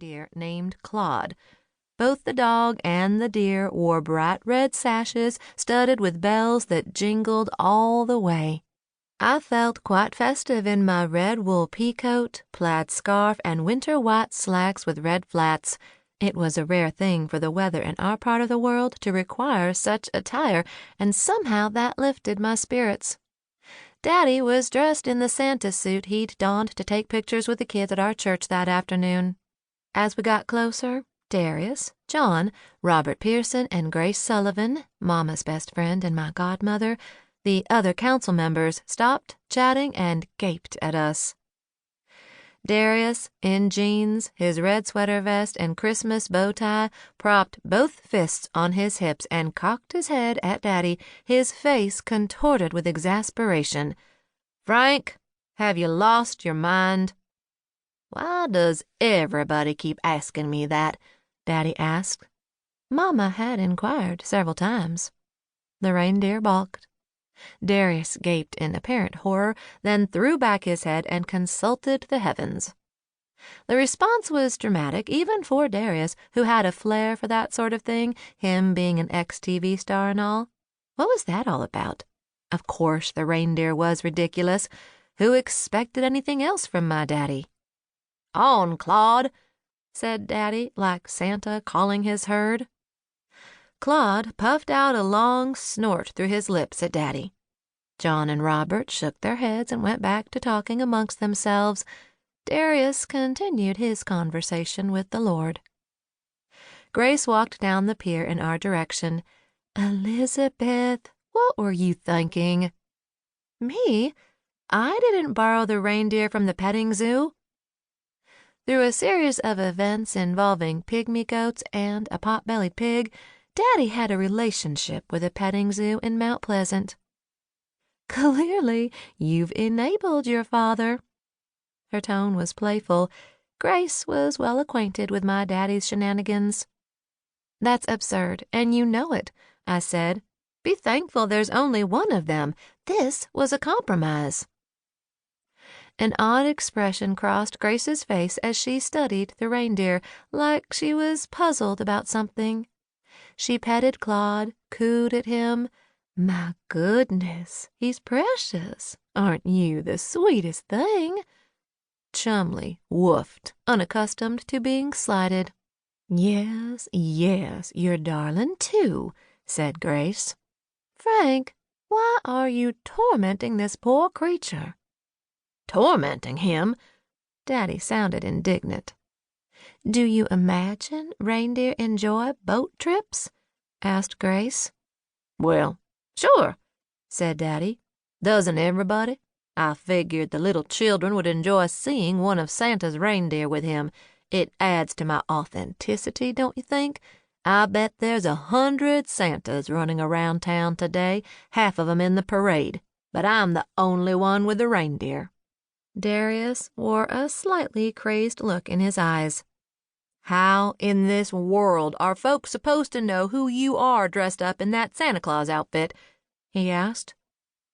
reindeer named Claude. Both the dog and the deer wore bright red sashes studded with bells that jingled all the way. I felt quite festive in my red wool peacoat, plaid scarf, and winter white slacks with red flats. It was a rare thing for the weather in our part of the world to require such attire, and somehow that lifted my spirits. Daddy was dressed in the Santa suit he'd donned to take pictures with the kids at our church that afternoon. As we got closer, Darius, John, Robert Pearson, and Grace Sullivan, Mama's best friend and my godmother, the other council members, stopped, chatting, and gaped at us. Darius, in jeans, his red sweater vest, and Christmas bow tie, propped both fists on his hips and cocked his head at Daddy, his face contorted with exasperation. "Frank, have you lost your mind?" "Why does everybody keep asking me that?" Daddy asked. Mama had inquired several times. The reindeer balked. Darius gaped in apparent horror, then threw back his head and consulted the heavens. The response was dramatic, even for Darius, who had a flair for that sort of thing, him being an ex-TV star and all. What was that all about? Of course the reindeer was ridiculous. Who expected anything else from my daddy? "On, Claude," said Daddy, like Santa calling his herd. Claude puffed out a long snort through his lips at Daddy. John and Robert shook their heads and went back to talking amongst themselves. Darius continued his conversation with the Lord. Grace walked down the pier in our direction. "Elizabeth, what were you thinking?" "Me? I didn't borrow the reindeer from the petting zoo." Through a series of events involving pygmy goats and a pot-bellied pig, Daddy had a relationship with a petting zoo in Mount Pleasant. "Clearly, you've enabled your father." Her tone was playful. Grace was well acquainted with my daddy's shenanigans. "That's absurd, and you know it," I said. "Be thankful there's only one of them. This was a compromise." An odd expression crossed Grace's face as she studied the reindeer, like she was puzzled about something. She petted Claude, cooed at him. "My goodness, he's precious. Aren't you the sweetest thing?" Chumley woofed, unaccustomed to being slighted. "Yes, yes, you're darling too," said Grace. "Frank, why are you tormenting this poor creature?" "Tormenting him?" Daddy sounded indignant. "Do you imagine reindeer enjoy boat trips?" asked Grace. "Well, sure," said Daddy. "Doesn't everybody? I figured the little children would enjoy seeing one of Santa's reindeer with him. It adds to my authenticity, don't you think? I bet there's 100 Santas running around town today, half of 'em in the parade, but I'm the only one with a reindeer." Darius wore a slightly crazed look in his eyes. "How in this world are folks supposed to know who you are dressed up in that Santa Claus outfit?" he asked.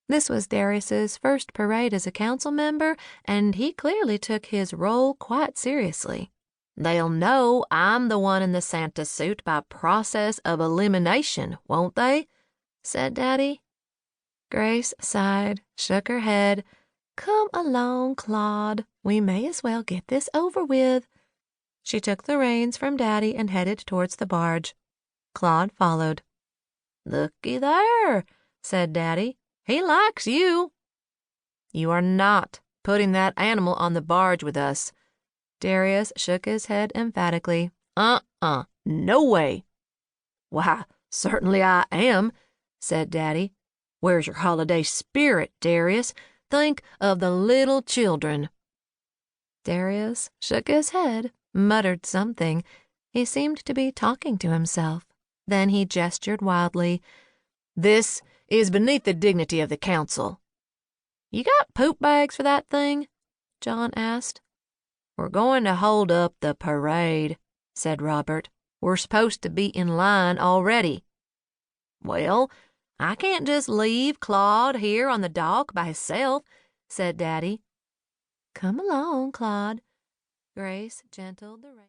This was Darius's first parade as a council member, and he clearly took his role quite seriously. "They'll know I'm the one in the Santa suit by process of elimination, won't they?" said Daddy. Grace sighed, shook her head. "Come along, Claude. We may as well get this over with." She took the reins from Daddy and headed towards the barge. Claude followed. "Looky there," said Daddy. "He likes you." "You are not putting that animal on the barge with us." Darius shook his head emphatically. No way." "Why, certainly I am," said Daddy. "Where's your holiday spirit, Darius? Think of the little children." Darius shook his head, muttered something. He seemed to be talking to himself. Then he gestured wildly. "This is beneath the dignity of the council." "You got poop bags for that thing?" John asked. "We're going to hold up the parade," said Robert. "We're supposed to be in line already." "Well, I can't just leave Claude here on the dock by himself," said Daddy. "Come along, Claude." Grace gentled the reins.